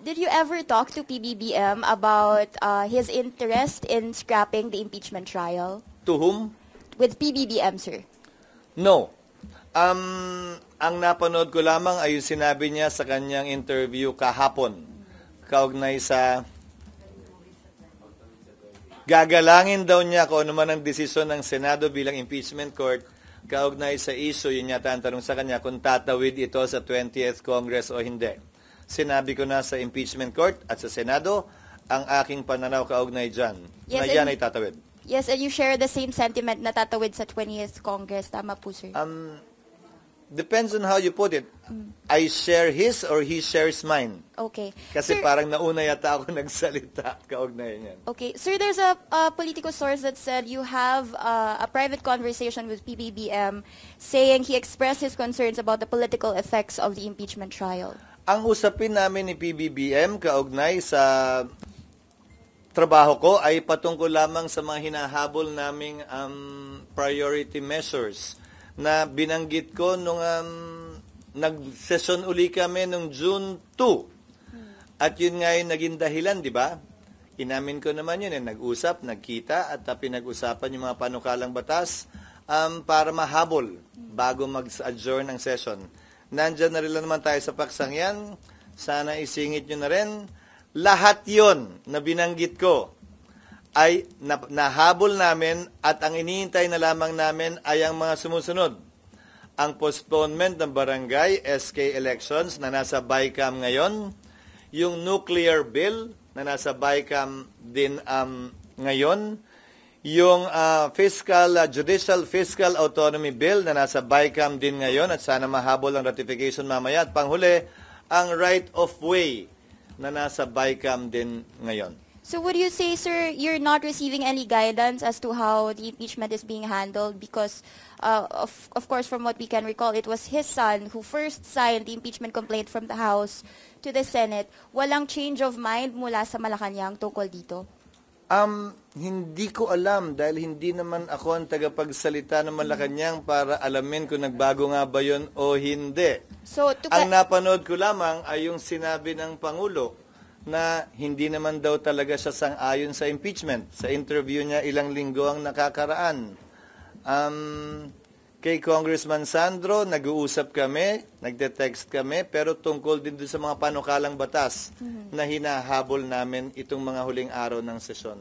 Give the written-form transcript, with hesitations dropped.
Did you ever talk to PBBM about his interest in scrapping the impeachment trial? To whom? With PBBM, sir. No. Ang napanood ko lamang ay yung sinabi niya sa kanyang interview kahapon, kaugnay sa gagalangin daw niya kung ano man ang desisyon ng Senado bilang impeachment court, kaugnay sa issue, yun yata ang tanong sa kanya, kung tatawid ito sa 20th Congress o hindi. Sinabi ko na sa impeachment court at sa Senado, ang aking pananaw kaugnay dyan, na yan ay tatawid. Yes, and you share the same sentiment na tatawid sa 20th Congress. Tama po, sir. Depends on how you put it. I share his or he shares mine. Okay. Kasi Sir, parang nauna yata ako nagsalita kaugnay niyan. okay. Sir, there's a political source that said you have a private conversation with PBBM saying he expressed his concerns about the political effects of the impeachment trial. Ang usapin namin ni PBBM kaugnay sa trabaho ko ay patungkol lamang sa mga hinahabol naming priority measures na binanggit ko nung nag-session uli kami nung June 2. At yun nga yung naging dahilan, di ba? Inamin ko naman yun, nag-usap, nagkita, at pinag-usapan yung mga panukalang batas para mahabol bago mag-adjourn ang session. Nandyan na rin naman tayo sa paksang yan. Sana isingit nyo na rin. Lahat yon na binanggit ko ay nahabol namin at ang iniintay na lamang namin ay ang mga sumusunod. Ang postponement ng barangay SK elections na nasa BICAM ngayon, yung nuclear bill na nasa BICAM din ngayon, yung judicial fiscal autonomy bill na nasa BICAM din ngayon at sana mahabol ang ratification mamaya, at panghuli, ang right of way na nasa BICAM din ngayon. So would you say, sir, you're not receiving any guidance as to how the impeachment is being handled? Because, of course, from what we can recall, it was his son who first signed the impeachment complaint from the House to the Senate. Walang change of mind mula sa Malacanang tungkol dito? Hindi ko alam dahil hindi naman ako ang tagapagsalita ng Malacanang para alamin kung nagbago nga ba yun o hindi. So, ang napanood ko lamang ay yung sinabi ng Pangulo na hindi naman daw talaga siya sang-ayon sa impeachment. Sa interview niya ilang linggo ang nakakaraan. Kay Congressman Sandro, nag-uusap kami, nagte-text kami, pero tungkol din doon sa mga panukalang batas na hinahabol namin itong mga huling araw ng sesyon.